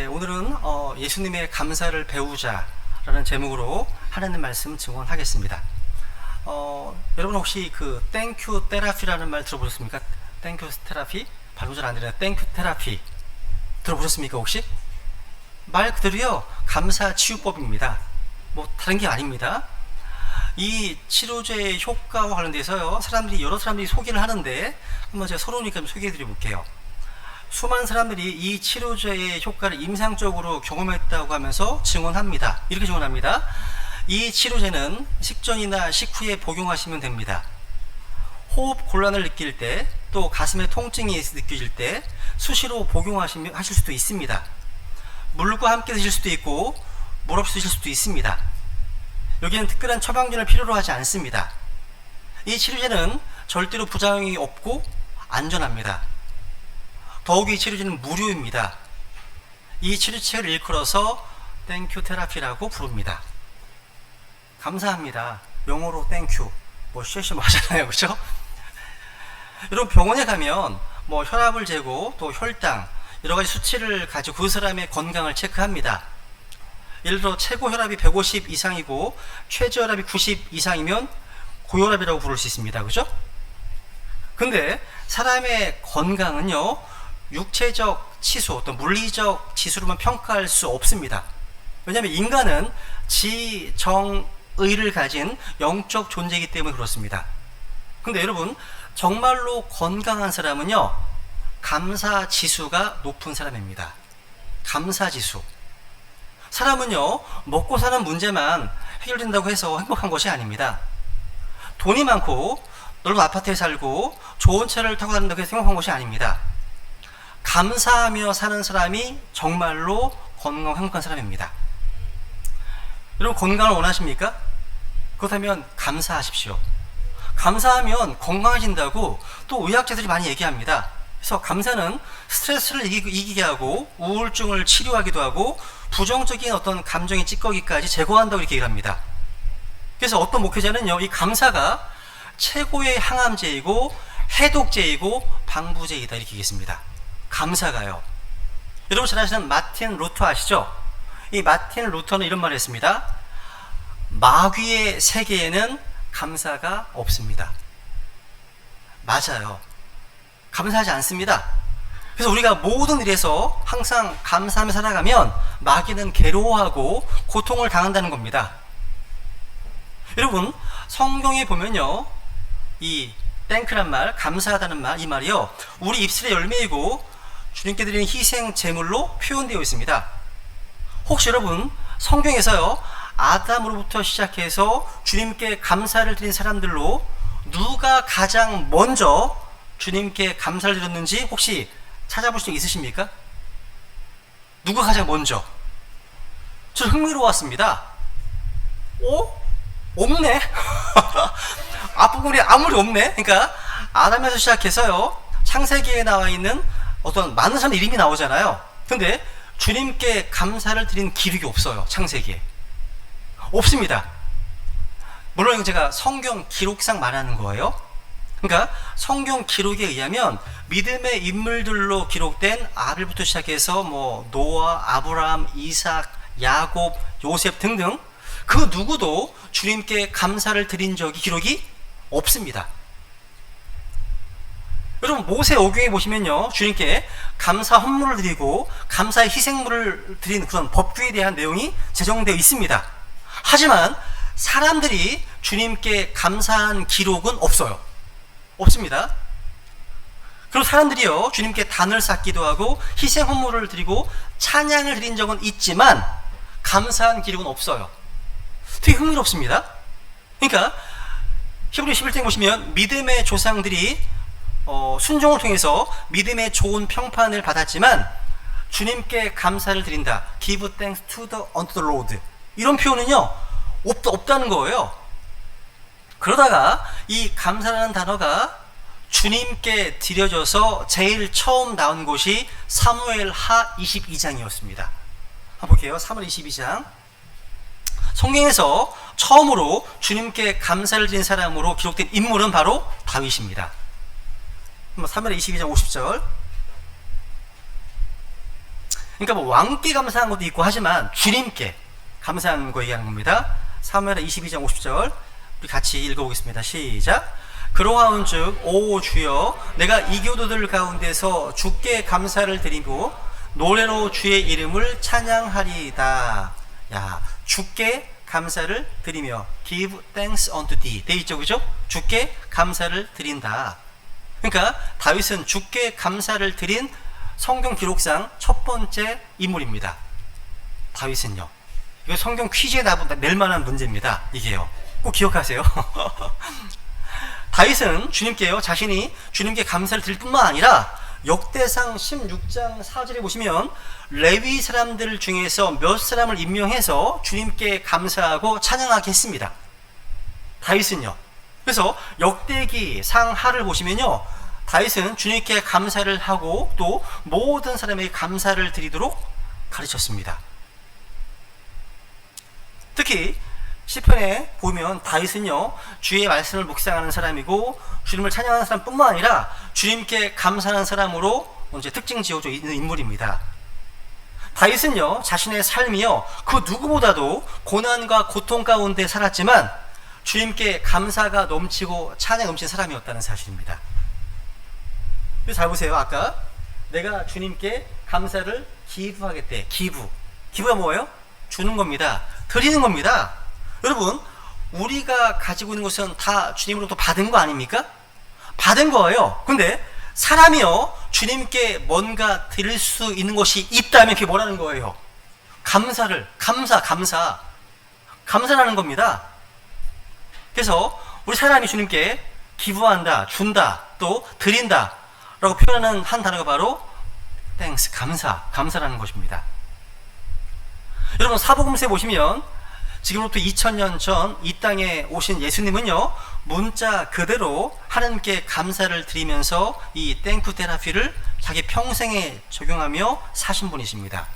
오늘은 예수님의 감사를 배우자라는 제목으로 하나님 말씀 증언하겠습니다. 여러분 혹시 그 땡큐 테라피라는 말 들어보셨습니까? 땡큐 테라피? 발음 잘 안 되네요. 땡큐 테라피 들어보셨습니까 혹시? 말 그대로요, 감사 치유법입니다. 뭐 다른 게 아닙니다. 이 치료제의 효과와 관련돼서요, 여러 사람들이 소개를 하는데 한번 제가 서론이니까 소개해 드려 볼게요. 수많은 사람들이 이 치료제의 효과를 임상적으로 경험했다고 하면서 증언합니다. 이렇게 증언합니다. 이 치료제는 식전이나 식후에 복용하시면 됩니다. 호흡 곤란을 느낄 때, 또 가슴에 통증이 느껴질 때 수시로 복용하실 수도 있습니다. 물과 함께 드실 수도 있고 물 없이 드실 수도 있습니다. 여기는 특별한 처방전을 필요로 하지 않습니다. 이 치료제는 절대로 부작용이 없고 안전합니다. 더욱이 이 치료제는 무료입니다. 이 치료책을 일컬어서 땡큐 테라피라고 부릅니다. 감사합니다. 영어로 땡큐, 뭐 쉐쉐 뭐 하잖아요, 그렇죠? 여러분 병원에 가면 뭐 혈압을 재고 또 혈당 여러 가지 수치를 가지고 그 사람의 건강을 체크합니다. 예를 들어 최고 혈압이 150 이상이고 최저 혈압이 90 이상이면 고혈압이라고 부를 수 있습니다, 그죠? 근데 사람의 건강은요, 육체적 치수, 어떤 물리적 지수로만 평가할 수 없습니다. 왜냐하면 인간은 지정의를 가진 영적 존재이기 때문에 그렇습니다. 근데 여러분, 정말로 건강한 사람은요, 감사 지수가 높은 사람입니다. 감사 지수. 사람은요, 먹고 사는 문제만 해결된다고 해서 행복한 것이 아닙니다. 돈이 많고 넓은 아파트에 살고 좋은 차를 타고 다닌다고 해서 행복한 것이 아닙니다. 감사하며 사는 사람이 정말로 건강하고 행복한 사람입니다. 여러분 건강을 원하십니까? 그렇다면 감사하십시오. 감사하면 건강해진다고 또 의학자들이 많이 얘기합니다. 그래서 감사는 스트레스를 이기게 하고 우울증을 치료하기도 하고 부정적인 어떤 감정의 찌꺼기까지 제거한다고 이렇게 얘기를 합니다. 그래서 어떤 목회자는요, 이 감사가 최고의 항암제이고 해독제이고 방부제이다 이렇게 얘기했습니다. 감사가요. 여러분 잘 아시는 마틴 루터 아시죠? 이 마틴 루터는 이런 말을 했습니다. 마귀의 세계에는 감사가 없습니다. 맞아요. 감사하지 않습니다. 그래서 우리가 모든 일에서 항상 감사하며 살아가면 마귀는 괴로워하고 고통을 당한다는 겁니다. 여러분 성경에 보면요, 이 땡크란 말, 감사하다는 말, 이 말이요, 우리 입술의 열매이고 주님께 드리는 희생 제물로 표현되어 있습니다. 혹시 여러분 성경에서요, 아담으로부터 시작해서 주님께 감사를 드린 사람들로 누가 가장 먼저 주님께 감사를 드렸는지 혹시 찾아볼 수 있으십니까? 누가 가장 먼저? 저 흥미로웠습니다. 없네? 앞부분이 아무리 없네? 그러니까 아담에서 시작해서요, 창세기에 나와 있는 어떤 많은 사람 이름이 나오잖아요. 근데 주님께 감사를 드린 기록이 없어요. 창세기에 없습니다. 물론 제가 성경 기록상 말하는 거예요. 그러니까 성경 기록에 의하면 믿음의 인물들로 기록된 아벨부터 시작해서 뭐 노아, 아브라함, 이삭, 야곱, 요셉 등등 그 누구도 주님께 감사를 드린 적이 기록이 없습니다. 여러분 모세 오경에 보시면요, 주님께 감사 헌물을 드리고 감사의 희생물을 드린 그런 법규에 대한 내용이 제정되어 있습니다. 하지만 사람들이 주님께 감사한 기록은 없어요. 없습니다. 그리고 사람들이요, 주님께 단을 쌓기도 하고 희생 헌물을 드리고 찬양을 드린 적은 있지만 감사한 기록은 없어요. 되게 흥미롭습니다. 그러니까 히브리 11장에 보시면 믿음의 조상들이 순종을 통해서 믿음의 좋은 평판을 받았지만 주님께 감사를 드린다, give thanks unto the Lord, 이런 표현은요 없다는 거예요. 그러다가 이 감사라는 단어가 주님께 드려져서 제일 처음 나온 곳이 사무엘 하 22장이었습니다. 한번 볼게요. 사무엘 22장. 성경에서 처음으로 주님께 감사를 드린 사람으로 기록된 인물은 바로 다윗입니다. 사무엘 22장 50절. 그러니까 뭐 왕께 감사한 것도 있고 하지만 주님께 감사한 거 얘기하는 겁니다. 사무엘하 22장 50절 우리 같이 읽어보겠습니다. 시작. 그러하온즉 오 주여 내가 이 교도들 가운데서 주께 감사를 드리고 노래로 주의 이름을 찬양하리이다. 야, 주께 감사를 드리며 give thanks unto thee 돼 있죠, 그죠? 주께 감사를 드린다. 그러니까 다윗은 주께 감사를 드린 성경 기록상 첫 번째 인물입니다. 다윗은요. 이거 성경 퀴즈에 낼 만한 문제입니다. 이게요. 꼭 기억하세요. 다윗은 주님께요, 자신이 주님께 감사를 드릴 뿐만 아니라 역대상 16장 4절에 보시면 레위 사람들 중에서 몇 사람을 임명해서 주님께 감사하고 찬양하게 했습니다. 다윗은요. 그래서 역대기 상하를 보시면요, 다윗은 주님께 감사를 하고 또 모든 사람에게 감사를 드리도록 가르쳤습니다. 특히 시편에 보면 다윗은요, 주의 말씀을 묵상하는 사람이고 주님을 찬양하는 사람뿐만 아니라 주님께 감사하는 사람으로 이제 특징 지어져 있는 인물입니다. 다윗은요, 자신의 삶이요, 그 누구보다도 고난과 고통 가운데 살았지만 주님께 감사가 넘치고 찬양이 넘친 사람이었다는 사실입니다. 잘 보세요. 아까 내가 주님께 감사를 기부하겠대. 기부가 뭐예요? 주는 겁니다. 드리는 겁니다. 여러분, 우리가 가지고 있는 것은 다 주님으로부터 받은 거 아닙니까? 받은 거예요. 근데 사람이요, 주님께 뭔가 드릴 수 있는 것이 있다면 그게 뭐라는 거예요? 감사라는 겁니다. 그래서 우리 사람이 주님께 기부한다, 준다, 또 드린다 라고 표현하는 한 단어가 바로 thanks, 감사라는 것입니다. 여러분, 사복음서에 보시면 지금부터 2000년 전 이 땅에 오신 예수님은요, 문자 그대로 하나님께 감사를 드리면서 이 땡큐 테라피를 자기 평생에 적용하며 사신 분이십니다.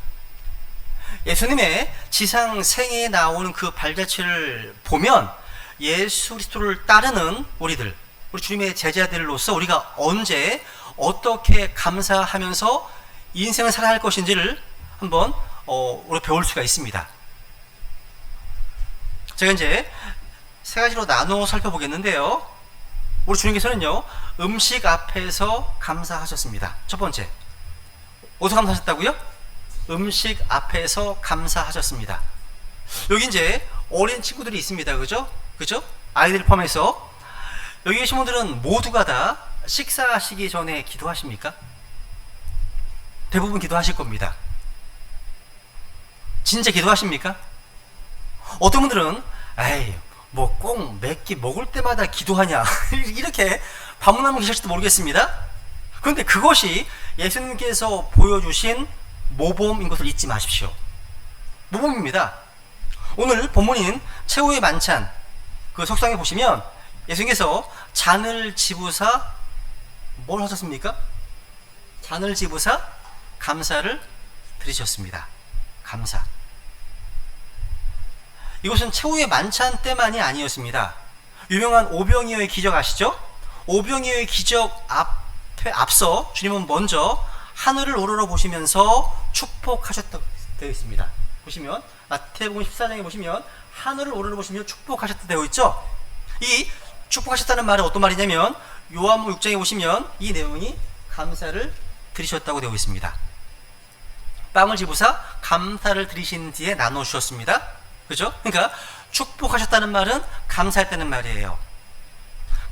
예수님의 지상 생애에 나오는 그 발자취를 보면 예수 그리스도를 따르는 우리 주님의 제자들로서 우리가 언제 어떻게 감사하면서 인생을 살아야 할 것인지를 한번 우리 배울 수가 있습니다. 제가 이제 세 가지로 나누어 살펴보겠는데요. 우리 주님께서는요, 음식 앞에서 감사하셨습니다. 첫 번째, 어디서 감사하셨다고요? 음식 앞에서 감사하셨습니다. 여기 이제 어린 친구들이 있습니다. 그죠? 아이들 포함해서 여기 계신 분들은 모두가 다 식사하시기 전에 기도하십니까? 대부분 기도하실 겁니다. 진짜 기도하십니까? 어떤 분들은 에이, 뭐 꼭 몇 끼 먹을 때마다 기도하냐 이렇게 반문하면 계실지도 모르겠습니다. 그런데 그것이 예수님께서 보여주신 모범인 것을 잊지 마십시오. 모범입니다. 오늘 본문인 최후의 만찬 그 석상에 보시면 예수님께서 잔을 집으사 뭘 하셨습니까? 잔을 집으사 감사를 드리셨습니다. 감사. 이것은 최후의 만찬 때만이 아니었습니다. 유명한 오병이어의 기적 아시죠? 오병이어의 기적 앞서 주님은 먼저 하늘을 우러러 보시면서 축복하셨다고 되어 있습니다. 보시면 마태복음 14장에 보시면 하늘을 우러러 보시며 축복하셨다 되어 있죠? 이 축복하셨다는 말은 어떤 말이냐면 요한복음 6장에 보시면 이 내용이 감사를 드리셨다고 되어 있습니다. 빵을 집으사 감사를 드리신 뒤에 나눠 주셨습니다. 그죠? 그러니까 축복하셨다는 말은 감사했다는 말이에요.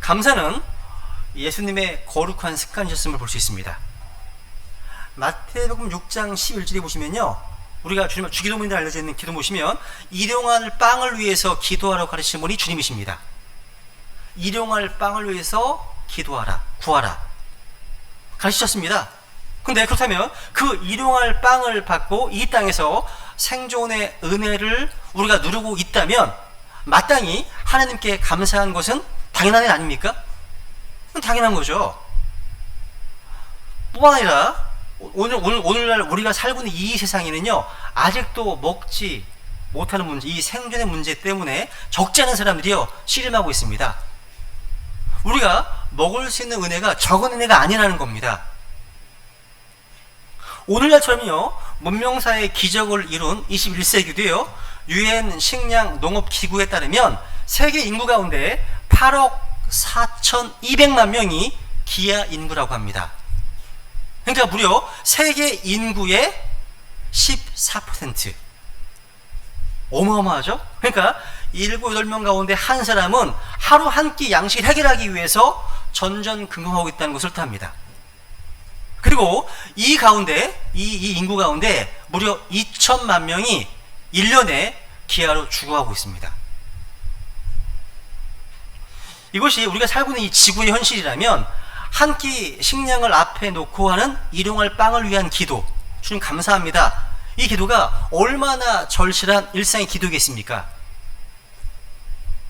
감사는 예수님의 거룩한 습관이셨음을 볼 수 있습니다. 마태복음 6장 11절에 보시면요, 우리가 주기도문에 알려져 있는 기도 보시면 일용할 빵을 위해서 기도하라고 가르치신 분이 주님이십니다. 일용할 빵을 위해서 기도하라, 구하라 가르치셨습니다. 근데 그렇다면 그 일용할 빵을 받고 이 땅에서 생존의 은혜를 우리가 누리고 있다면 마땅히 하나님께 감사한 것은 당연한 일 아닙니까? 당연한 거죠. 뿐만 아니라 오늘날 우리가 살고 있는 이 세상에는요, 아직도 먹지 못하는 문제, 이 생존의 문제 때문에 적지 않은 사람들이요 씨름하고 있습니다. 우리가 먹을 수 있는 은혜가 적은 은혜가 아니라는 겁니다. 오늘날처럼요, 문명사의 기적을 이룬 21세기도요. 유엔 식량 농업 기구에 따르면 세계 인구 가운데 8억 4,200만 명이 기아 인구라고 합니다. 그러니까 무려 세계 인구의 14%. 어마어마하죠? 그러니까 7, 8명 가운데 한 사람은 하루 한 끼 양식을 해결하기 위해서 전전긍긍하고 있다는 것을 뜻합니다. 그리고 이 가운데, 이 인구 가운데 무려 2천만 명이 1년에 기아로 죽어가고 있습니다. 이것이 우리가 살고 있는 이 지구의 현실이라면 한 끼 식량을 앞에 놓고 하는 일용할 빵을 위한 기도, 주님 감사합니다. 이 기도가 얼마나 절실한 일상의 기도겠습니까?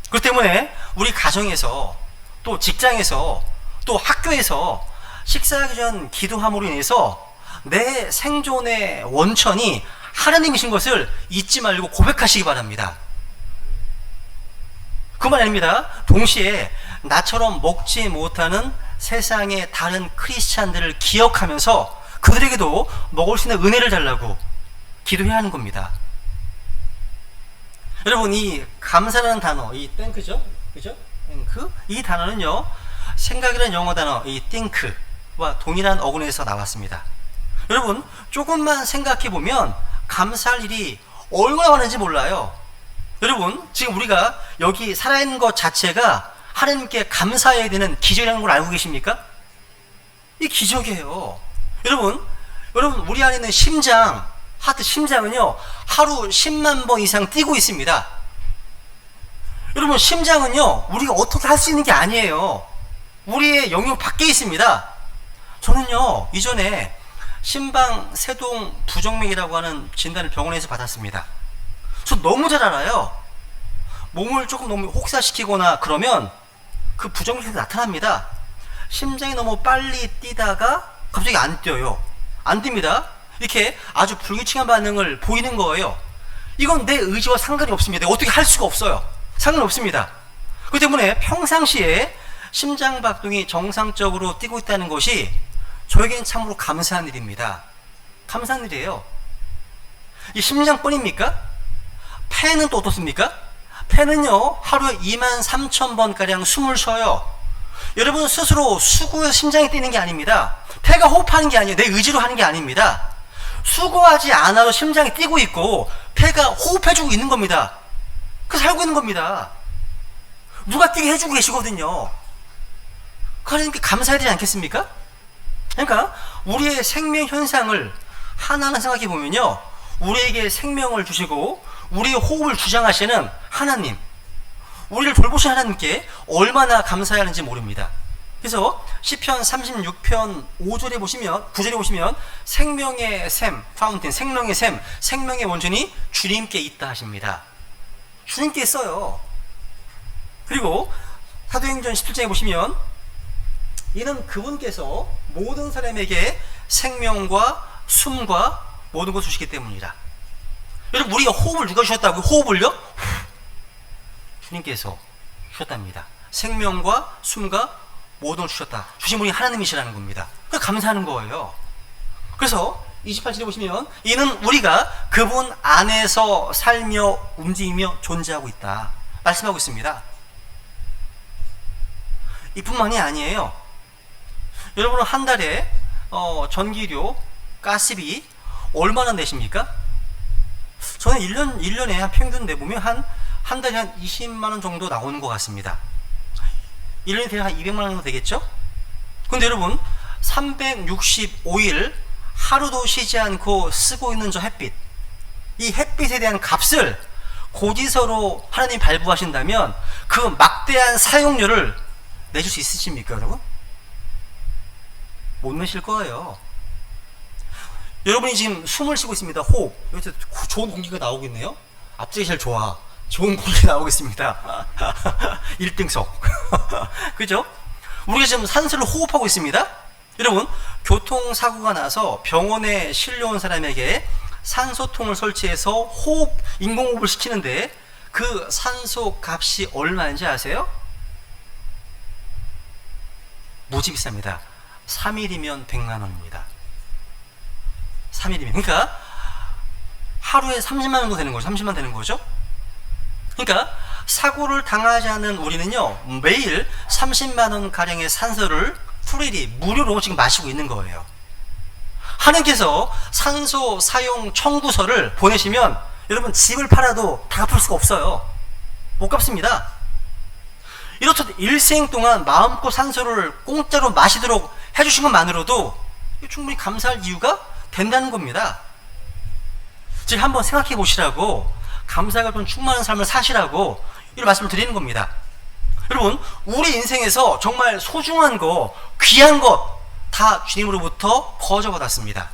그렇기 때문에 우리 가정에서 또 직장에서 또 학교에서 식사하기 전 기도함으로 인해서 내 생존의 원천이 하나님이신 것을 잊지 말고 고백하시기 바랍니다. 그만 아닙니다. 동시에 나처럼 먹지 못하는 세상의 다른 크리스찬들을 기억하면서 그들에게도 먹을 수 있는 은혜를 달라고 기도해야 하는 겁니다. 여러분, 이 감사라는 단어, 이 땡크죠? 그죠? 땡크? 이 단어는요, 생각이라는 영어 단어, 이 think와 동일한 어근에서 나왔습니다. 여러분, 조금만 생각해보면 감사할 일이 얼마나 많은지 몰라요. 여러분, 지금 우리가 여기 살아있는 것 자체가 하나님께 감사해야 되는 기적이라는 걸 알고 계십니까? 이 기적이에요. 여러분, 우리 안에 있는 심장, 하트, 심장은요, 하루 10만 번 이상 뛰고 있습니다. 여러분, 심장은요, 우리가 어떻게 할 수 있는 게 아니에요. 우리의 영역 밖에 있습니다. 저는요, 이전에 심방세동 부정맥이라고 하는 진단을 병원에서 받았습니다. 저 너무 잘 알아요. 몸을 조금 너무 혹사시키거나 그러면 그 부정맥이 나타납니다. 심장이 너무 빨리 뛰다가 갑자기 안 뛰어요. 안 뜁니다. 이렇게 아주 불규칙한 반응을 보이는 거예요. 이건 내 의지와 상관이 없습니다. 내가 어떻게 할 수가 없어요. 상관이 없습니다. 그렇기 때문에 평상시에 심장박동이 정상적으로 뛰고 있다는 것이 저에게는 참으로 감사한 일입니다. 감사한 일이에요. 이 심장뿐입니까? 폐는 또 어떻습니까? 폐는요, 하루에 23,000번가량 숨을 쉬어요. 여러분 스스로 수고해서 심장이 뛰는 게 아닙니다. 폐가 호흡하는 게 아니에요. 내 의지로 하는 게 아닙니다. 수고하지 않아도 심장이 뛰고 있고 폐가 호흡해주고 있는 겁니다. 그래서 살고 있는 겁니다. 누가 뛰게 해주고 계시거든요. 그 하나님께 감사해야 되지 않겠습니까? 그러니까 우리의 생명 현상을 하나하나 생각해 보면요, 우리에게 생명을 주시고 우리의 호흡을 주장하시는 하나님, 우리를 돌보신 하나님께 얼마나 감사해야 하는지 모릅니다. 그래서 시편 36편 5절에 보시면, 9절에 보시면 생명의 샘, 파운틴, 생명의 샘, 생명의 원천이 주님께 있다 하십니다. 주님께 있어요. 그리고 사도행전 17장에 보시면 이는 그분께서 모든 사람에게 생명과 숨과 모든 것을 주시기 때문이라. 여러분, 우리가 호흡을 누가 주셨다고요? 호흡을요? 주님께서 주셨답니다. 생명과 숨과 모든 걸 주셨다. 주신 분이 하나님이시라는 겁니다. 그래서 감사하는 거예요. 그래서 28절에 보시면 이는 우리가 그분 안에서 살며 움직이며 존재하고 있다 말씀하고 있습니다. 이뿐만이 아니에요. 여러분은 한 달에 전기료, 가스비 얼마나 내십니까? 저는 1년에 한 평균 내보면 한 달에 한 20만원 정도 나오는 것 같습니다. 1년에 대략 한 200만원 정도 되겠죠? 근데 여러분, 365일 하루도 쉬지 않고 쓰고 있는 저 햇빛, 이 햇빛에 대한 값을 고지서로 하나님이 발부하신다면 그 막대한 사용료를 내줄 수 있으십니까, 여러분? 못 내실 거예요. 여러분이 지금 숨을 쉬고 있습니다. 호흡. 여기서 좋은 공기가 나오고 있네요. 앞쪽이 제일 좋아. 좋은 공기가 나오고 있습니다. 1등석. 그죠? 우리가 지금 산소를 호흡하고 있습니다. 여러분, 교통사고가 나서 병원에 실려온 사람에게 산소통을 설치해서 인공호흡을 시키는데 그 산소 값이 얼마인지 아세요? 무지 비쌉니다. 3일이면 100만 원입니다. 3일이면. 그러니까 하루에 30만 원 정도 되는 거죠. 30만 되는 거죠. 그러니까 사고를 당하지 않는 우리는요, 매일 30만 원 가량의 산소를 프리리 무료로 지금 마시고 있는 거예요. 하나님께서 산소 사용 청구서를 보내시면 여러분 집을 팔아도 다 갚을 수가 없어요. 못 갚습니다. 이렇듯 일생 동안 마음껏 산소를 공짜로 마시도록 해주신 것만으로도 충분히 감사할 이유가 된다는 겁니다. 즉 한번 생각해 보시라고, 감사가 좀 충만한 삶을 사시라고 이런 말씀을 드리는 겁니다. 여러분, 우리 인생에서 정말 소중한 거, 귀한 것 다 주님으로부터 거저받았습니다.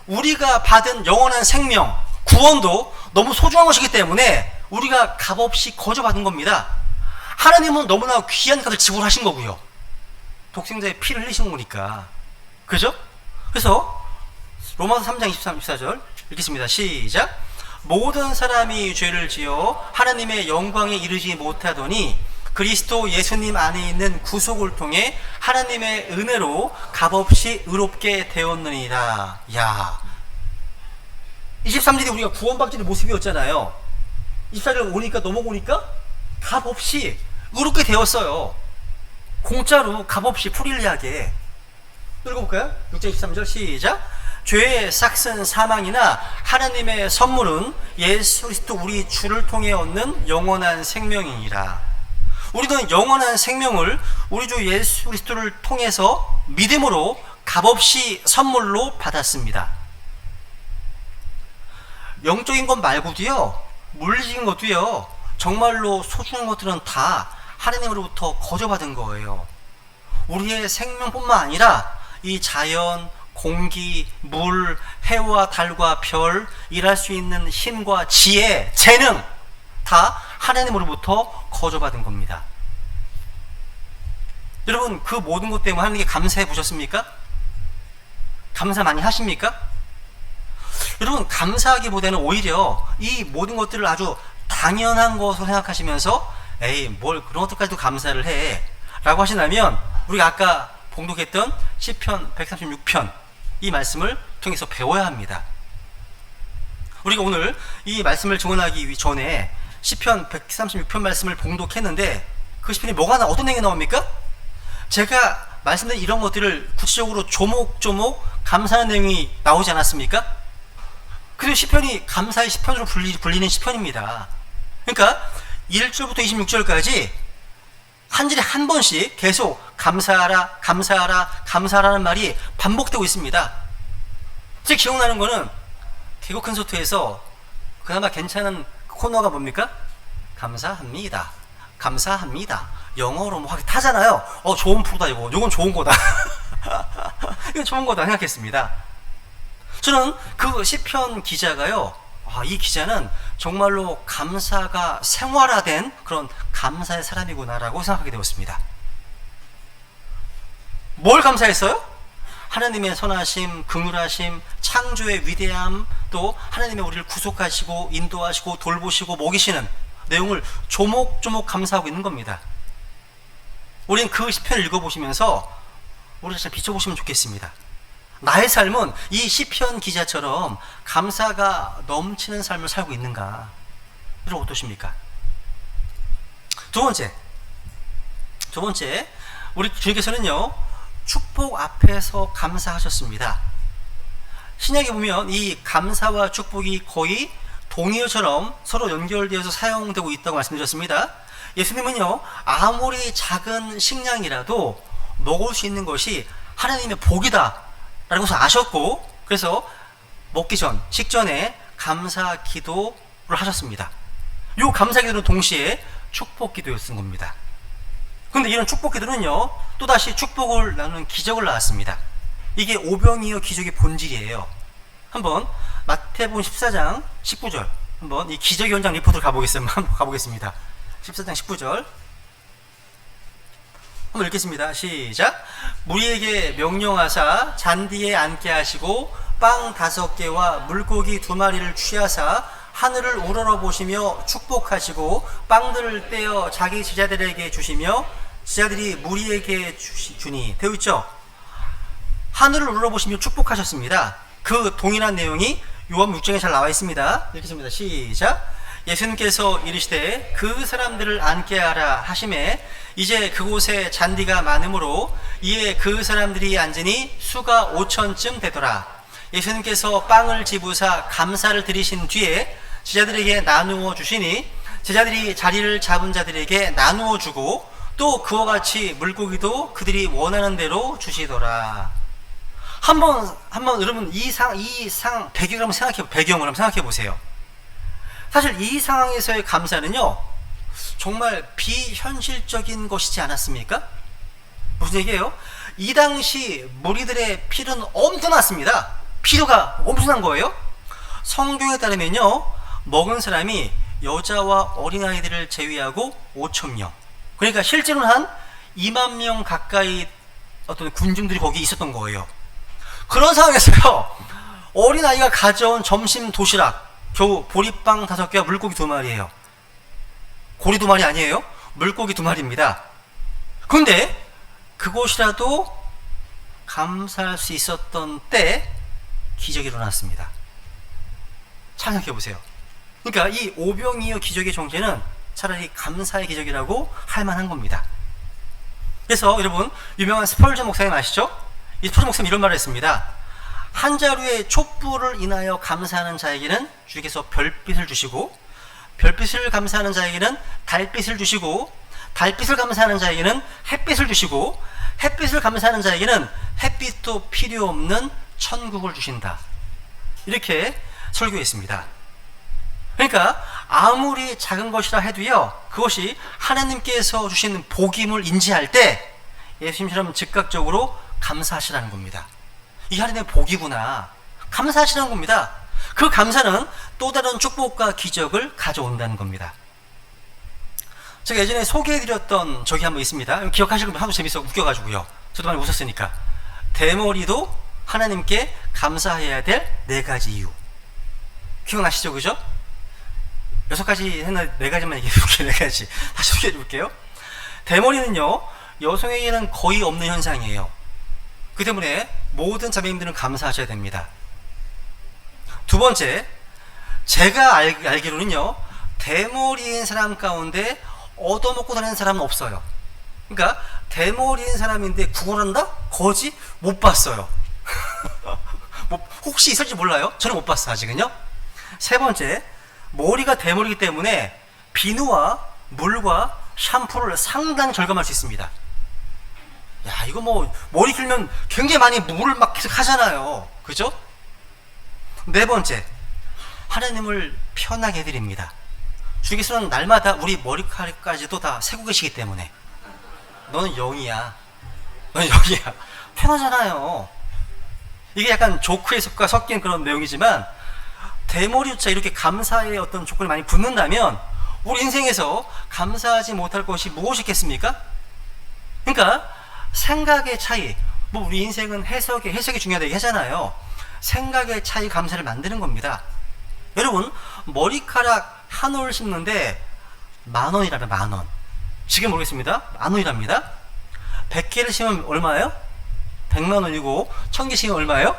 우리가 받은 영원한 생명, 구원도 너무 소중한 것이기 때문에 우리가 값없이 거저받은 겁니다. 하나님은 너무나 귀한 값을 지불하신 거고요. 독생자의 피를 흘리신 거니까. 그죠? 그래서 로마서 3장 23, 24절 읽겠습니다. 시작. 모든 사람이 죄를 지어 하나님의 영광에 이르지 못하더니 그리스도 예수님 안에 있는 구속을 통해 하나님의 은혜로 값없이 의롭게 되었느니라. 야, 23절이 우리가 구원받기는 모습이었잖아요. 24절 오니까 넘어오니까 값없이 의롭게 되었어요. 공짜로 값없이 프릴리하게. 읽어볼까요? 6장 23절 시작. 죄의 싹슨 사망이나 하나님의 선물은 예수 그리스도 우리 주를 통해 얻는 영원한 생명이니라. 우리는 영원한 생명을 우리 주 예수 그리스도를 통해서 믿음으로 값없이 선물로 받았습니다. 영적인 것 말고도요, 물리적인 것도요, 정말로 소중한 것들은 다 하나님으로부터 거저받은 거예요. 우리의 생명뿐만 아니라 이 자연, 공기, 물, 해와 달과 별, 일할 수 있는 힘과 지혜, 재능 다 하나님으로부터 거저받은 겁니다. 여러분, 그 모든 것 때문에 하나님께 감사해 보셨습니까? 감사 많이 하십니까? 여러분, 감사하기보다는 오히려 이 모든 것들을 아주 당연한 것으로 생각하시면서 에이, 뭘 그런 것들까지도 감사를 해 라고 하신다면 우리가 아까 봉독했던 시편 136편 이 말씀을 통해서 배워야 합니다. 우리가 오늘 이 말씀을 증언하기 전에 시편 136편 말씀을 봉독했는데 그 시편이 어떤 내용이 나옵니까? 제가 말씀드린 이런 것들을 구체적으로 조목조목 감사하는 내용이 나오지 않았습니까? 그래서 시편이 감사의 시편으로 불리는 시편입니다. 그러니까 1절부터 26절까지 한 절에 한 번씩 계속 감사하라, 감사하라, 감사하라는 말이 반복되고 있습니다. 제 기억나는 거는 개그 콘서트에서 그나마 괜찮은 코너가 뭡니까? 감사합니다. 감사합니다. 영어로 뭐 하게 타잖아요. 좋은 프로다 이거. 이건 좋은 거다. 이건 좋은 거다 생각했습니다. 저는 그 시편 기자가요, 이 기자는 정말로 감사가 생활화된 그런 감사의 사람이구나라고 생각하게 되었습니다. 뭘 감사했어요? 하나님의 선하심, 긍휼하심, 창조의 위대함, 또 하나님의 우리를 구속하시고 인도하시고 돌보시고 먹이시는 내용을 조목조목 감사하고 있는 겁니다. 우리는 그 시편을 읽어보시면서 우리 자신을 비춰보시면 좋겠습니다. 나의 삶은 이 시편 기자처럼 감사가 넘치는 삶을 살고 있는가? 여러분 어떠십니까? 두 번째, 우리 주님께서는요, 축복 앞에서 감사하셨습니다. 신약에 보면 이 감사와 축복이 거의 동의어처럼 서로 연결되어서 사용되고 있다고 말씀드렸습니다. 예수님은요, 아무리 작은 식량이라도 먹을 수 있는 것이 하나님의 복이다 라는 것을 아셨고, 그래서 먹기 전, 식전에 감사 기도를 하셨습니다. 이 감사 기도는 동시에 축복 기도였던 겁니다. 그런데 이런 축복 기도는요, 또다시 축복을 나누는 기적을 낳았습니다. 이게 오병이어 기적의 본질이에요. 한번 마태복음 14장 19절 한번 이 기적 현장 리포트를 가보겠습니다. 14장 19절 한번 읽겠습니다. 시작. 무리에게 명령하사 잔디에 앉게 하시고 빵 5개와 물고기 2마리를 취하사 하늘을 우러러 보시며 축복하시고 빵들을 떼어 자기 제자들에게 주시며 제자들이 무리에게 주니 되어 있죠. 하늘을 우러러 보시며 축복하셨습니다. 그 동일한 내용이 요한 6장에 잘 나와 있습니다. 읽겠습니다. 시작. 예수님께서 이르시되 그 사람들을 앉게 하라 하심에 이제 그곳에 잔디가 많으므로 이에 그 사람들이 앉으니 수가 5천쯤 되더라. 예수님께서 빵을 집으사 감사를 드리신 뒤에 제자들에게 나누어 주시니 제자들이 자리를 잡은 자들에게 나누어 주고 또 그와 같이 물고기도 그들이 원하는 대로 주시더라. 한번 여러분 이 배경을 한번 생각해 보세요. 사실 이 상황에서의 감사는요, 정말 비현실적인 것이지 않았습니까? 무슨 얘기예요? 이 당시 무리들의 필요는 엄청났습니다. 필요가 엄청난 거예요. 성경에 따르면요, 먹은 사람이 여자와 어린아이들을 제외하고 5,000명. 그러니까 실제로는 한 2만 명 가까이 어떤 군중들이 거기 있었던 거예요. 그런 상황에서요, 어린아이가 가져온 점심 도시락 겨우 보리빵 5개와 물고기 2마리예요. 고리 2마리 아니에요? 물고기 2마리입니다. 그런데 그곳이라도 감사할 수 있었던 때 기적이 일어났습니다. 잘 생각해보세요. 그러니까 이 오병이어 기적의 정체는 차라리 감사의 기적이라고 할 만한 겁니다. 그래서 여러분, 유명한 스펄전 목사님 아시죠? 이 스펄전 목사님 이런 말을 했습니다. 한 자루의 촛불을 인하여 감사하는 자에게는 주께서 별빛을 주시고, 별빛을 감사하는 자에게는 달빛을 주시고, 달빛을 감사하는 자에게는 햇빛을 주시고, 햇빛을 감사하는 자에게는 햇빛도 필요 없는 천국을 주신다. 이렇게 설교했습니다. 그러니까 아무리 작은 것이라 해도요, 그것이 하나님께서 주시는 복임을 인지할 때 예수님처럼 즉각적으로 감사하시라는 겁니다. 이게 하나님의 복이구나, 감사하시라는 겁니다. 그 감사는 또 다른 축복과 기적을 가져온다는 겁니다. 제가 예전에 소개해드렸던 적이 한번 있습니다. 기억하시면 하도 재밌어 웃겨가지고요, 저도 많이 웃었으니까. 대머리도 하나님께 감사해야 될 4가지 이유. 기억나시죠? 그죠? 6가지 했나 4가지만 얘기해볼게요. 4가지 다시 소개해볼게요. 대머리는요, 여성에게는 거의 없는 현상이에요. 그 때문에 모든 자매님들은 감사하셔야 됩니다. 두 번째, 제가 알기로는요, 대머리인 사람 가운데 얻어먹고 다니는 사람은 없어요. 그러니까 대머리인 사람인데 구걸한다? 거지? 못 봤어요. 혹시 있을지 몰라요? 저는 못 봤어요, 아직은요. 세 번째, 머리가 대머리이기 때문에 비누와 물과 샴푸를 상당히 절감할 수 있습니다. 야, 이거 뭐 머리 길면 굉장히 많이 물을 막 계속 하잖아요, 그죠? 네 번째, 하나님을 편하게 해드립니다. 주께서는 날마다 우리 머리카락까지도 다 세고 계시기 때문에 너는 0이야, 너는 0이야, 편하잖아요. 이게 약간 조크에 섞인 그런 내용이지만, 대머리조차 이렇게 감사의 어떤 조건이 많이 붙는다면 우리 인생에서 감사하지 못할 것이 무엇이 있겠습니까? 그러니까 생각의 차이, 뭐 우리 인생은 해석이 중요하다고 하잖아요. 생각의 차이 감사를 만드는 겁니다. 여러분, 머리카락 한 올 심는데 10,000원이라면 10,000원. 지금 모르겠습니다. 10,000원이랍니다. 100개를 심으면 얼마예요? 100만원이고 1000개 심으면 얼마예요?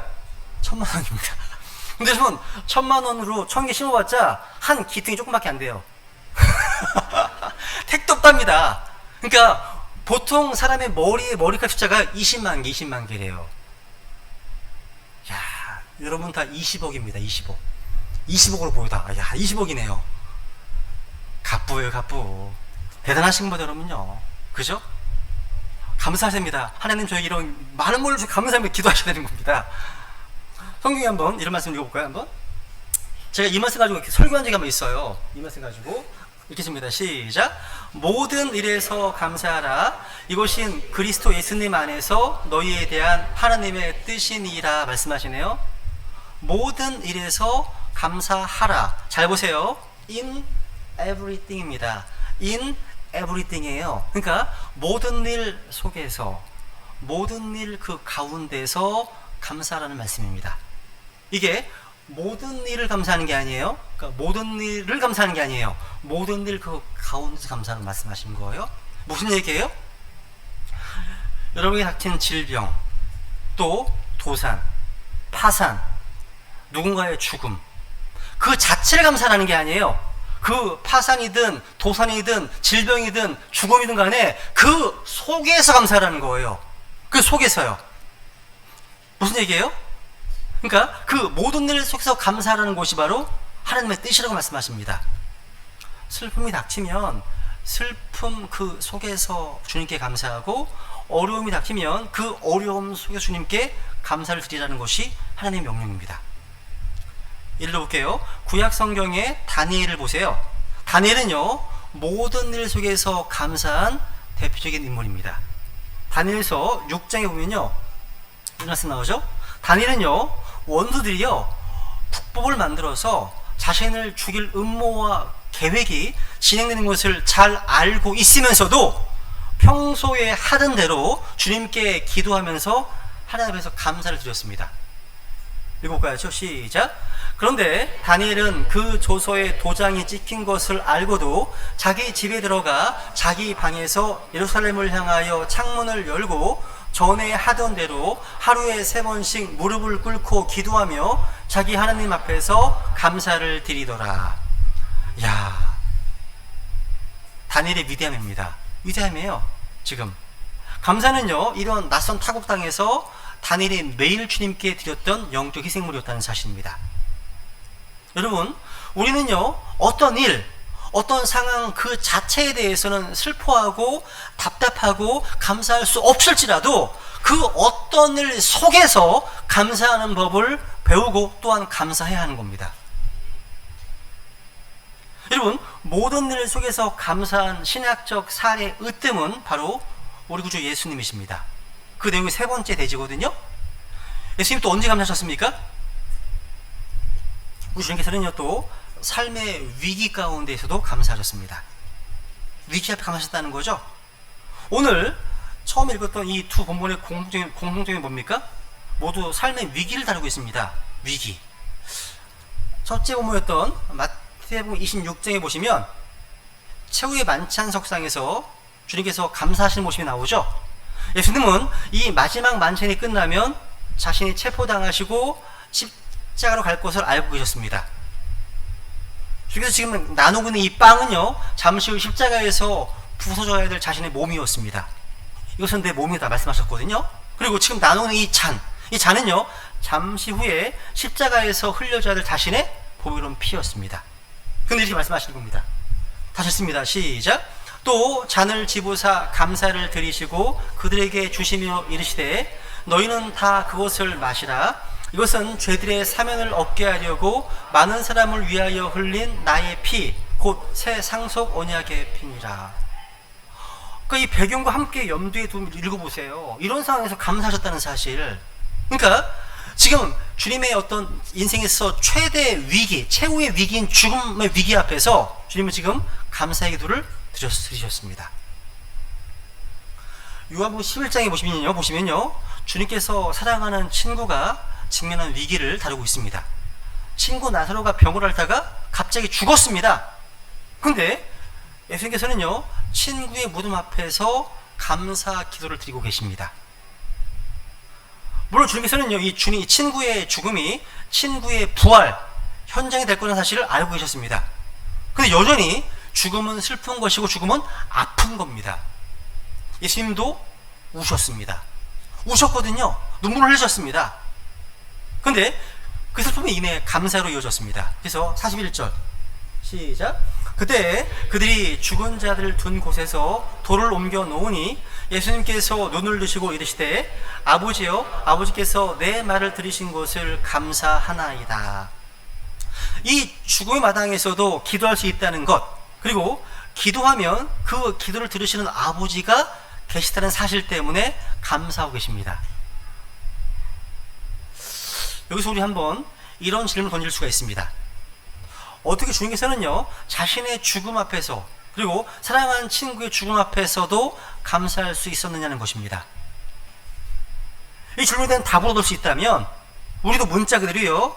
10,000,000원입니다. 근데 여러분, 10,000,000원으로 1000개 심어봤자 한 기둥이 조금밖에 안 돼요. 택도 없답니다. 그러니까 보통 사람의 머리카락 숫자가 20만 개래요. 야, 여러분 다 20억입니다. 20억. 20억으로 보여다. 야, 20억이네요. 갑부예요, 갑부. 대단하신 분들 여러분요. 그죠? 감사합니다. 하나님 저에게 이런 많은 걸 주셔서 감사합니다. 기도하셔야 되는 겁니다. 성경에 한번 이런 말씀 읽어볼까요? 한번. 제가 이 말씀 가지고 이렇게 설교한 적이 한번 있어요. 이 말씀 가지고 읽겠습니다. 시작. 모든 일에서 감사하라. 이것이 그리스도 예수님 안에서 너희에 대한 하나님의 뜻이니라 말씀하시네요. 모든 일에서 감사하라. 잘 보세요. In everything입니다. In everything이에요. 그러니까 모든 일 속에서, 모든 일 그 가운데서 감사라는 말씀입니다. 이게 모든 일을 감사하는 게 아니에요. 그러니까 모든 일을 감사하는 게 아니에요. 모든 일 그 가운데서 감사하는 말씀하신 거예요. 무슨 얘기예요? 여러분이 닥친 질병, 또 도산, 파산, 누군가의 죽음, 그 자체를 감사하는 게 아니에요. 그 파산이든 도산이든 질병이든 죽음이든 간에 그 속에서 감사하는 거예요. 그 속에서요. 무슨 얘기예요? 그러니까 그 모든 일 속에서 감사하라는 것이 바로 하나님의 뜻이라고 말씀하십니다. 슬픔이 닥치면 슬픔 그 속에서 주님께 감사하고, 어려움이 닥치면 그 어려움 속에서 주님께 감사를 드리라는 것이 하나님의 명령입니다. 예를 들어 볼게요. 구약 성경의 다니엘을 보세요. 다니엘은요, 모든 일 속에서 감사한 대표적인 인물입니다. 다니엘서 6장에 보면요, 이런 말씀 나오죠. 다니엘은요, 원수들이요, 국법을 만들어서 자신을 죽일 음모와 계획이 진행되는 것을 잘 알고 있으면서도 평소에 하던 대로 주님께 기도하면서 하나님 앞에서 감사를 드렸습니다. 읽어볼까요? 시작. 그런데 다니엘은 그 조서에 도장이 찍힌 것을 알고도 자기 집에 들어가 자기 방에서 예루살렘을 향하여 창문을 열고 전에 하던 대로 하루에 3번씩 무릎을 꿇고 기도하며 자기 하나님 앞에서 감사를 드리더라. 야, 다니엘의 위대함입니다. 위대함이에요. 지금 감사는요, 이런 낯선 타국 땅에서 다니엘이 매일 주님께 드렸던 영적 희생물이었다는 사실입니다. 여러분, 우리는요, 어떤 일, 어떤 상황 그 자체에 대해서는 슬퍼하고 답답하고 감사할 수 없을지라도 그 어떤 일 속에서 감사하는 법을 배우고 또한 감사해야 하는 겁니다. 여러분, 모든 일 속에서 감사한 신학적 사례 으뜸은 바로 우리 구주 예수님이십니다. 그 내용이 3번째 대지거든요. 예수님 또 언제 감사하셨습니까? 우리 주님께서는요, 또 삶의 위기 가운데에서도 감사하셨습니다. 위기 앞에 감사하셨다는 거죠. 오늘 처음 읽었던 이 두 본문의 공통점이 뭡니까? 모두 삶의 위기를 다루고 있습니다. 위기. 첫째 본문이었던 마태복음 26장에 보시면 최후의 만찬석상에서 주님께서 감사하시는 모습이 나오죠. 예수님은 이 마지막 만찬이 끝나면 자신이 체포당하시고 십자가로 갈 것을 알고 계셨습니다. 주님께서 지금 나누고 있는 이 빵은요, 잠시 후 십자가에서 부서져야 될 자신의 몸이었습니다. 이것은 내 몸이다 말씀하셨거든요. 그리고 지금 나누는 이 잔은요, 잠시 후에 십자가에서 흘려져야 될 자신의 보혈은 피였습니다. 근데 이렇게 말씀하시는 겁니다. 다시 읽습니다. 시작. 또 잔을 집으사 감사를 드리시고 그들에게 주시며 이르시되 너희는 다 그것을 마시라. 이것은 죄들의 사면을 얻게 하려고 많은 사람을 위하여 흘린 나의 피, 곧 새 상속 언약의 피니라. 그러니까 이 배경과 함께 염두에 두고 읽어보세요. 이런 상황에서 감사하셨다는 사실. 그러니까 지금 주님의 어떤 인생에서 최대 위기, 최후의 위기인 죽음의 위기 앞에서 주님은 지금 감사의 기도를 드리셨습니다. 요한복음 11장에 보시면요, 주님께서 사랑하는 친구가 직면한 위기를 다루고 있습니다. 친구 나사로가 병을 앓다가 갑자기 죽었습니다. 근데 예수님께서는요, 친구의 무덤 앞에서 감사 기도를 드리고 계십니다. 물론 주님께서는요, 이 친구의 죽음이 친구의 부활 현장이 될 거라는 사실을 알고 계셨습니다. 근데 여전히 죽음은 슬픈 것이고 죽음은 아픈 겁니다. 예수님도 우셨습니다. 우셨거든요. 눈물을 흘리셨습니다. 근데 그 슬픔이 이내 감사로 이어졌습니다. 그래서 41절 시작. 그때 그들이 죽은 자들을 둔 곳에서 돌을 옮겨 놓으니 예수님께서 눈을 드시고 이르시되 아버지여, 아버지께서 내 말을 들으신 것을 감사하나이다. 이 죽음의 마당에서도 기도할 수 있다는 것, 그리고 기도하면 그 기도를 들으시는 아버지가 계시다는 사실 때문에 감사하고 계십니다. 여기서 우리 한번 이런 질문을 던질 수가 있습니다. 어떻게 주님께서는요, 자신의 죽음 앞에서 그리고 사랑하는 친구의 죽음 앞에서도 감사할 수 있었느냐는 것입니다. 이 질문에 대한 답을 얻을 수 있다면 우리도 문자 그대로요,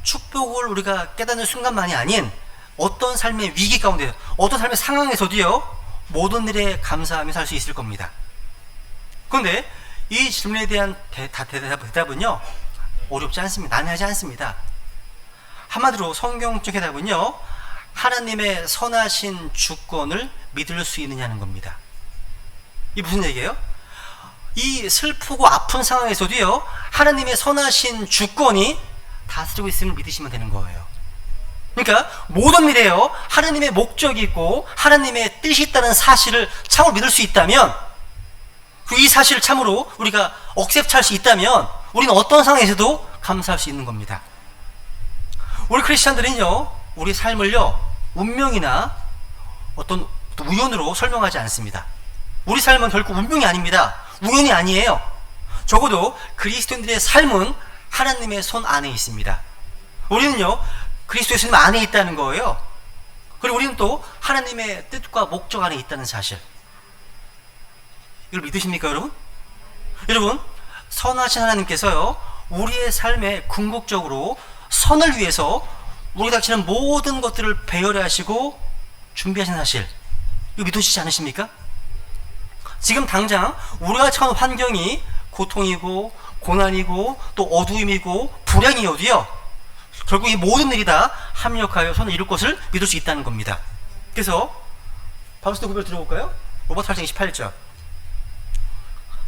축복을 우리가 깨닫는 순간만이 아닌 어떤 삶의 위기 가운데, 어떤 삶의 상황에서도요, 모든 일에 감사하며 살 수 있을 겁니다. 그런데 이 질문에 대한 대답은요, 어렵지 않습니다. 난해하지 않습니다. 한마디로 성경적 해답은요, 하나님의 선하신 주권을 믿을 수 있느냐는 겁니다. 이 무슨 얘기예요? 이 슬프고 아픈 상황에서도요, 하나님의 선하신 주권이 다스리고 있음을 믿으시면 되는 거예요. 그러니까 모든 일에요, 하나님의 목적이 있고 하나님의 뜻이 있다는 사실을 참으로 믿을 수 있다면, 그리고 이 사실을 참으로 우리가 억셉트할 수 있다면 우리는 어떤 상황에서도 감사할 수 있는 겁니다. 우리 크리스찬들은요, 우리 삶을요, 운명이나 어떤 우연으로 설명하지 않습니다. 우리 삶은 결코 운명이 아닙니다. 우연이 아니에요. 적어도 그리스도인들의 삶은 하나님의 손 안에 있습니다. 우리는요, 그리스도 예수님 안에 있다는 거예요. 그리고 우리는 또 하나님의 뜻과 목적 안에 있다는 사실. 이걸 믿으십니까, 여러분? 여러분, 선하신 하나님께서요, 우리의 삶에 궁극적으로 선을 위해서 우리가 닥치는 모든 것들을 배열하시고 준비하신 사실, 이거 믿으시지 않으십니까? 지금 당장 우리가 처한 환경이 고통이고 고난이고 또 어두움이고 불행이어도요, 결국 이 모든 일이 다 합력하여 선을 이룰 것을 믿을 수 있다는 겁니다. 그래서 바울스도 구별 들어볼까요? 로마서 8장 28절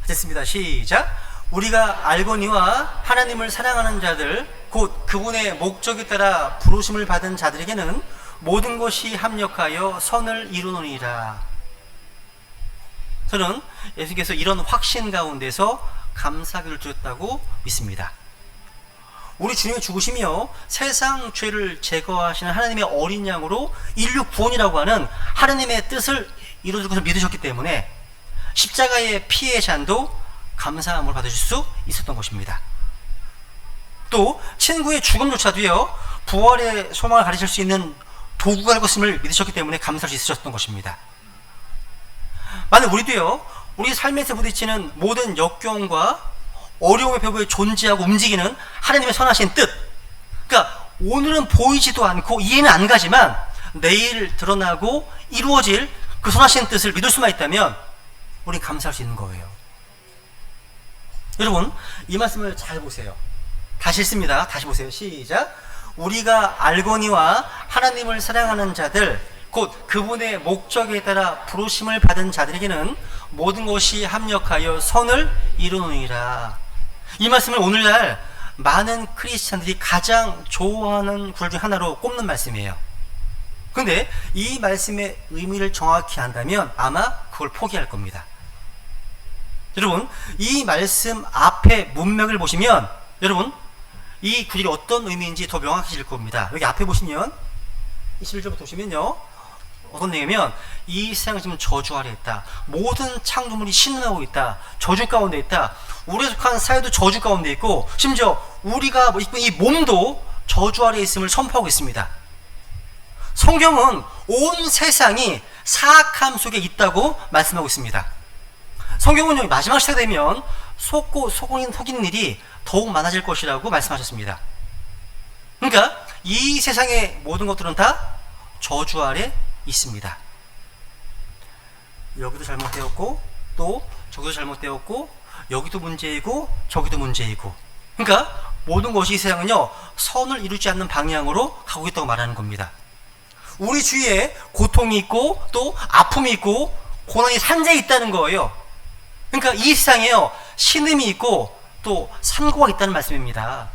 됐습니다. 시작. 우리가 알거니와 하나님을 사랑하는 자들 곧 그분의 목적에 따라 부르심을 받은 자들에게는 모든 것이 합력하여 선을 이루느니라. 저는 예수께서 이런 확신 가운데서 감사기를 드렸다고 믿습니다. 우리 주님의 죽으심이요, 세상 죄를 제거하시는 하나님의 어린 양으로 인류 구원이라고 하는 하나님의 뜻을 이루어줄 것을 믿으셨기 때문에 십자가의 피의 잔도 감사함을 받으실 수 있었던 것입니다. 또 친구의 죽음조차도요, 부활의 소망을 가르칠 수 있는 도구가 될 것임을 믿으셨기 때문에 감사할 수 있으셨던 것입니다. 만약 우리도요, 우리 삶에서 부딪히는 모든 역경과 어려움의 벽에 존재하고 움직이는 하나님의 선하신 뜻, 그러니까 오늘은 보이지도 않고 이해는 안 가지만 내일 드러나고 이루어질 그 선하신 뜻을 믿을 수만 있다면 우리는 감사할 수 있는 거예요. 여러분, 이 말씀을 잘 보세요. 다시 읽습니다. 다시 보세요. 시작. 우리가 알거니와 하나님을 사랑하는 자들 곧 그분의 목적에 따라 부르심을 받은 자들에게는 모든 것이 합력하여 선을 이루느니라. 이 말씀을 오늘날 많은 크리스찬들이 가장 좋아하는 구절 중 하나로 꼽는 말씀이에요. 그런데 이 말씀의 의미를 정확히 안다면 아마 그걸 포기할 겁니다. 여러분, 이 말씀 앞에 문맥을 보시면 여러분, 이 구절이 어떤 의미인지 더 명확해질 겁니다. 여기 앞에 보시면 21절부터 보시면요, 어떤 내용이면 이 세상은 지금 저주 아래 있다. 모든 창조물이 신음하고 있다. 저주 가운데 있다. 우리에 속한 사회도 저주 가운데 있고 심지어 우리가 입은 이 몸도 저주 아래 있음을 선포하고 있습니다. 성경은 온 세상이 사악함 속에 있다고 말씀하고 있습니다. 성경은 여기 마지막 시대가 되면 속이는 일이 더욱 많아질 것이라고 말씀하셨습니다. 그러니까 이 세상의 모든 것들은 다 저주 아래 있습니다. 여기도 잘못되었고 또 저기도 잘못되었고 여기도 문제이고 저기도 문제이고, 그러니까 모든 것이 이 세상은요, 선을 이루지 않는 방향으로 가고 있다고 말하는 겁니다. 우리 주위에 고통이 있고 또 아픔이 있고 고난이 산재에 있다는 거예요. 그러니까 이 세상에요, 신음이 있고 또 산고가 있다는 말씀입니다.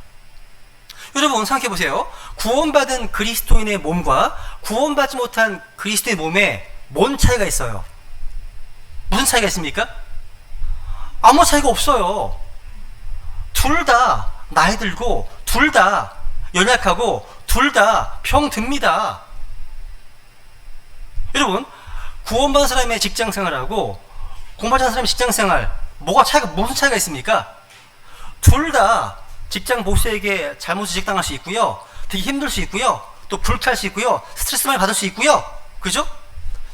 여러분 생각해 보세요. 구원받은 그리스도인의 몸과 구원받지 못한 그리스도의 몸에 뭔 차이가 있어요? 무슨 차이가 있습니까? 아무 차이가 없어요. 둘 다 나이 들고 둘 다 연약하고 둘 다 병듭니다. 여러분, 구원받은 사람의 직장생활하고 공부하지 않은 사람의 직장생활 무슨 차이가 있습니까? 둘 다 직장 보스에게 잘못 지적당할 수 있고요, 되게 힘들 수 있고요, 또 불쾌할 수 있고요, 스트레스 많이 받을 수 있고요, 그죠?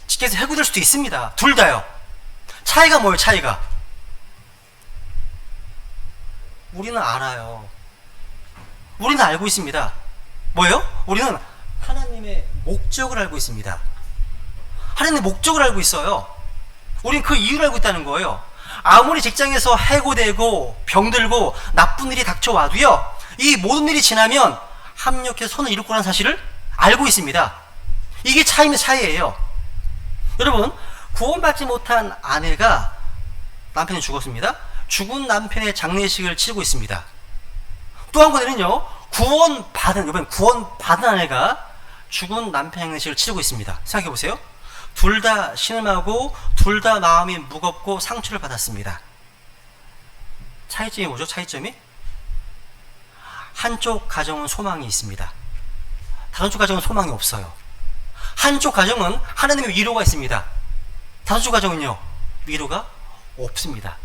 직장에서 해고될 수도 있습니다. 둘 다요. 차이가 뭐예요? 차이가 우리는 알아요. 우리는 알고 있습니다. 뭐예요? 우리는 하나님의 목적을 알고 있습니다. 하나님의 목적을 알고 있어요. 우리는 그 이유를 알고 있다는 거예요. 아무리 직장에서 해고되고 병들고 나쁜 일이 닥쳐와도요, 이 모든 일이 지나면 합력해서 선을 이룰 거라는 사실을 알고 있습니다. 이게 차이예요. 여러분, 구원받지 못한 아내가 남편이 죽었습니다. 죽은 남편의 장례식을 치르고 있습니다. 또 한 번에는요, 이번엔 구원받은 아내가 죽은 남편 장례식을 치르고 있습니다. 생각해 보세요. 둘 다 신음하고 둘 다 마음이 무겁고 상처를 받았습니다. 차이점이 뭐죠? 차이점이? 한쪽 가정은 소망이 있습니다. 다른 쪽 가정은 소망이 없어요. 한쪽 가정은 하나님의 위로가 있습니다. 다른 쪽 가정은요, 위로가 없습니다.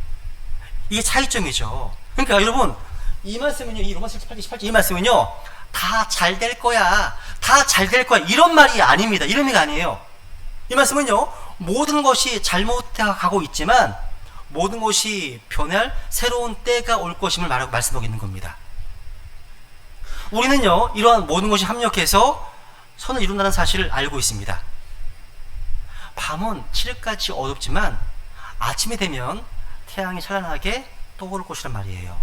이게 차이점이죠. 그러니까 여러분, 이 말씀은요, 이 로마서 18장 이 말씀은요, 다 잘 될 거야, 다 잘 될 거야, 이런 말이 아닙니다. 이런 의미가 아니에요. 이 말씀은요, 모든 것이 잘못가고 있지만 모든 것이 변할 새로운 때가 올 것임을 말씀하고 있는 겁니다. 우리는요, 이러한 모든 것이 합력해서 선을 이룬다는 사실을 알고 있습니다. 밤은 칠흑같이 어둡지만 아침이 되면 태양이 찬란하게 떠오를 것이란 말이에요.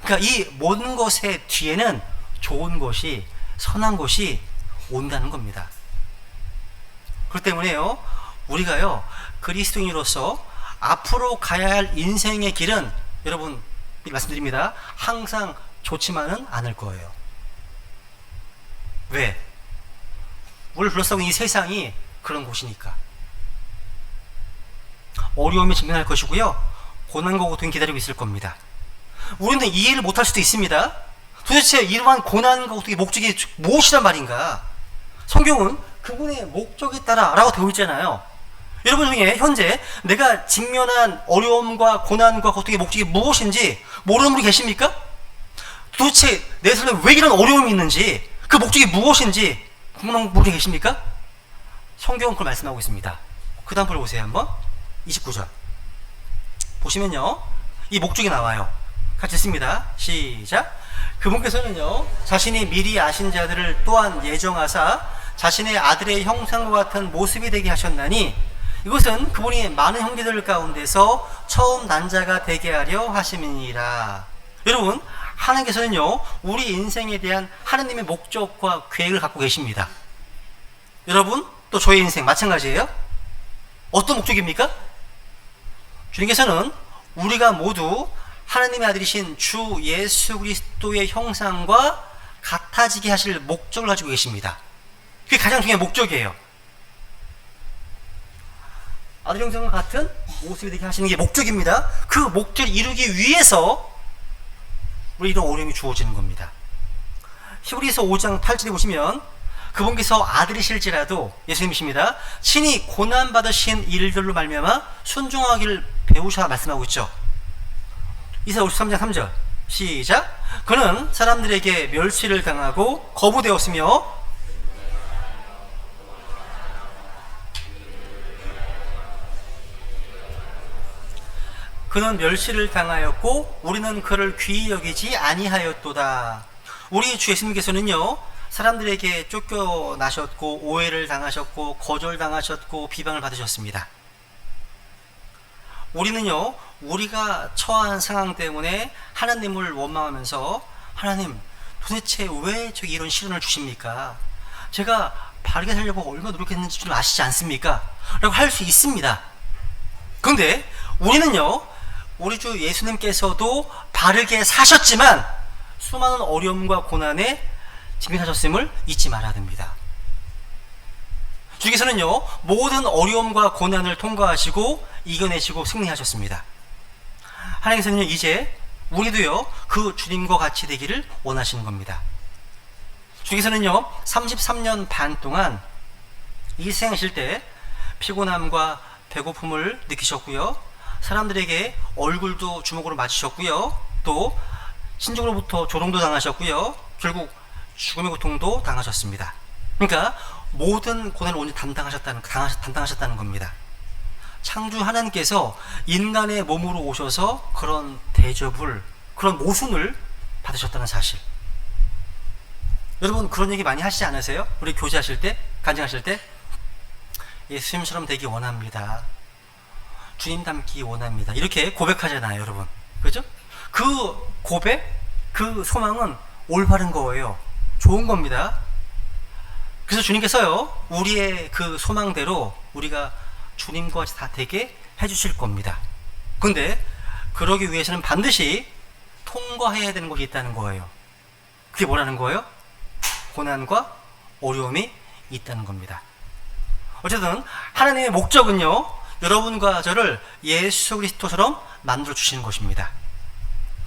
그러니까 이 모든 것의 뒤에는 좋은 것이, 선한 것이 온다는 겁니다. 그렇기 때문에요, 우리가요, 그리스도인으로서 앞으로 가야 할 인생의 길은, 여러분 말씀드립니다, 항상 좋지만은 않을 거예요. 왜? 우리를 둘러싸고 이 세상이 그런 곳이니까. 어려움이 직면할 것이고요, 고난과 고통이 기다리고 있을 겁니다. 우리는 이해를 못할 수도 있습니다. 도대체 이러한 고난과 고통의 목적이 무엇이란 말인가? 성경은 그분의 목적에 따라 라고 되어 있잖아요. 여러분 중에 현재 내가 직면한 어려움과 고난과 고통의 목적이 무엇인지 모르는 분이 계십니까? 도대체 내 삶에 왜 이런 어려움이 있는지, 그 목적이 무엇인지 궁금한 분이 계십니까? 성경은 그걸 말씀하고 있습니다. 그 다음 걸 보세요. 한번 29절 보시면요, 이 목적이 나와요. 같이 읽습니다. 시작. 그분께서는요, 자신이 미리 아신 자들을 또한 예정하사 자신의 아들의 형상과 같은 모습이 되게 하셨나니, 이것은 그분이 많은 형제들 가운데서 처음 난 자가 되게 하려 하심이니라. 여러분, 하나님께서는요, 우리 인생에 대한 하나님의 목적과 계획을 갖고 계십니다. 여러분, 또 저의 인생 마찬가지예요. 어떤 목적입니까? 주님께서는 우리가 모두 하나님의 아들이신 주 예수 그리스도의 형상과 같아지게 하실 목적을 가지고 계십니다. 그게 가장 중요한 목적이에요. 아들 형상과 같은 모습이 되게 하시는 게 목적입니다. 그 목적을 이루기 위해서 우리 이런 어려움이 주어지는 겁니다. 히브리서 5장 8절에 보시면, 그분께서 아들이실지라도, 예수님이십니다, 친히 고난받으신 일들로 말미암아 순종하기를 배우셔 말씀하고 있죠. 이사야 53장 3절 시작. 그는 사람들에게 멸시를 당하고 거부되었으며 그는 멸시를 당하였고 우리는 그를 귀히 여기지 아니하였도다. 우리 주 예수님께서는요, 사람들에게 쫓겨나셨고 오해를 당하셨고 거절당하셨고 비방을 받으셨습니다. 우리는요, 우리가 처한 상황 때문에 하나님을 원망하면서, 하나님 도대체 왜 저기 이런 시련을 주십니까? 제가 바르게 살려고 얼마나 노력했는지 좀 아시지 않습니까? 라고 할 수 있습니다. 그런데 우리는요, 우리 주 예수님께서도 바르게 사셨지만 수많은 어려움과 고난에 직면하셨음을 잊지 말아야 됩니다. 주께서는요, 모든 어려움과 고난을 통과하시고 이겨내시고 승리하셨습니다. 하나님께서는요, 이제 우리도요, 그 주님과 같이 되기를 원하시는 겁니다. 주께서는요, 33년 반 동안 이 세상하실 때 피곤함과 배고픔을 느끼셨고요, 사람들에게 얼굴도 주먹으로 맞으셨고요, 또 신족으로부터 조롱도 당하셨고요, 결국 죽음의 고통도 당하셨습니다. 그러니까 모든 고난을 온전히 담당하셨다는 겁니다. 창조 하나님께서 인간의 몸으로 오셔서 그런 대접을, 그런 모순을 받으셨다는 사실. 여러분, 그런 얘기 많이 하시지 않으세요? 우리 교제하실 때, 간증하실 때, 예수님처럼 되기 원합니다, 주님 닮기 원합니다, 이렇게 고백하잖아요, 여러분. 그죠? 그 고백, 그 소망은 올바른 거예요. 좋은 겁니다. 그래서 주님께서요, 우리의 그 소망대로 우리가 주님과 같이 다 되게 해주실 겁니다. 근데 그러기 위해서는 반드시 통과해야 되는 것이 있다는 거예요. 그게 뭐라는 거예요? 고난과 어려움이 있다는 겁니다. 어쨌든 하나님의 목적은요, 여러분과 저를 예수 그리스도처럼 만들어 주시는 것입니다.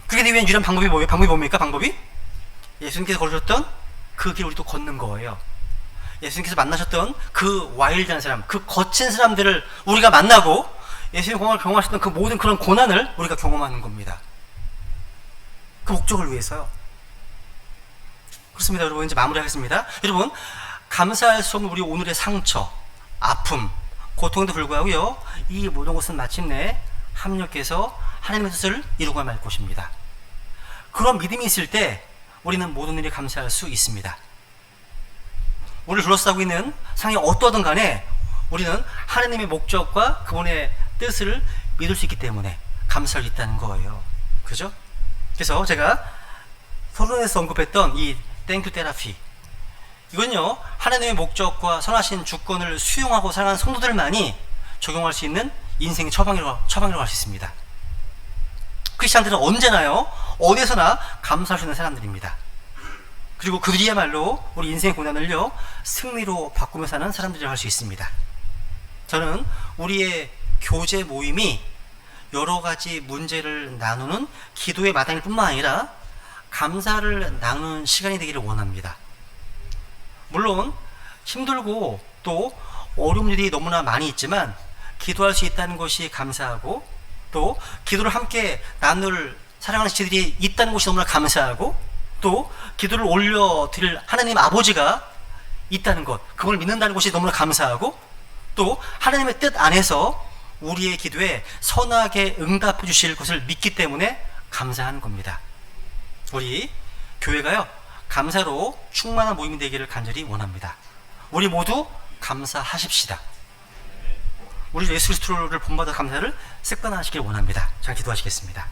그게 되기 위한 유일한 방법이 뭐예요? 방법이 뭡니까? 방법이? 예수님께서 걸으셨던 그 길을 우리도 걷는 거예요. 예수님께서 만나셨던 그 와일드한 사람, 그 거친 사람들을 우리가 만나고 예수님 경험하셨던 그 모든 그런 고난을 우리가 경험하는 겁니다. 그 목적을 위해서요. 그렇습니다. 여러분, 이제 마무리하겠습니다. 여러분, 감사할 수 없는 우리 오늘의 상처, 아픔, 고통에도 불구하고요, 이 모든 것은 마침내 합력해서 하나님의 뜻을 이루고 말 것입니다. 그런 믿음이 있을 때 우리는 모든 일에 감사할 수 있습니다. 우리를 둘러싸고 있는 상황이 어떠든 간에 우리는 하나님의 목적과 그분의 뜻을 믿을 수 있기 때문에 감사할 수 있다는 거예요. 그죠? 그래서 제가 서론에서 언급했던 이 땡큐 테라피, 이건요, 하나님의 목적과 선하신 주권을 수용하고 살아가는 성도들만이 적용할 수 있는 인생의 처방이라고 할 수 있습니다. 크리스찬들은 언제나요, 어디서나 감사할 수 있는 사람들입니다. 그리고 그들이야말로 우리 인생의 고난을요, 승리로 바꾸며 사는 사람들이라고 할 수 있습니다. 저는 우리의 교제 모임이 여러 가지 문제를 나누는 기도의 마당일 뿐만 아니라 감사를 나누는 시간이 되기를 원합니다. 물론 힘들고 또 어려운 일이 너무나 많이 있지만 기도할 수 있다는 것이 감사하고, 또 기도를 함께 나눌 사랑하는 지들이 있다는 것이 너무나 감사하고, 또 기도를 올려드릴 하나님 아버지가 있다는 것, 그걸 믿는다는 것이 너무나 감사하고, 또 하나님의 뜻 안에서 우리의 기도에 선하게 응답해 주실 것을 믿기 때문에 감사하는 겁니다. 우리 교회가요, 감사로 충만한 모임이 되기를 간절히 원합니다. 우리 모두 감사하십시다. 우리 예수 그리스도를 본받아 감사를 습관화하시길 원합니다. 잘 기도하시겠습니다.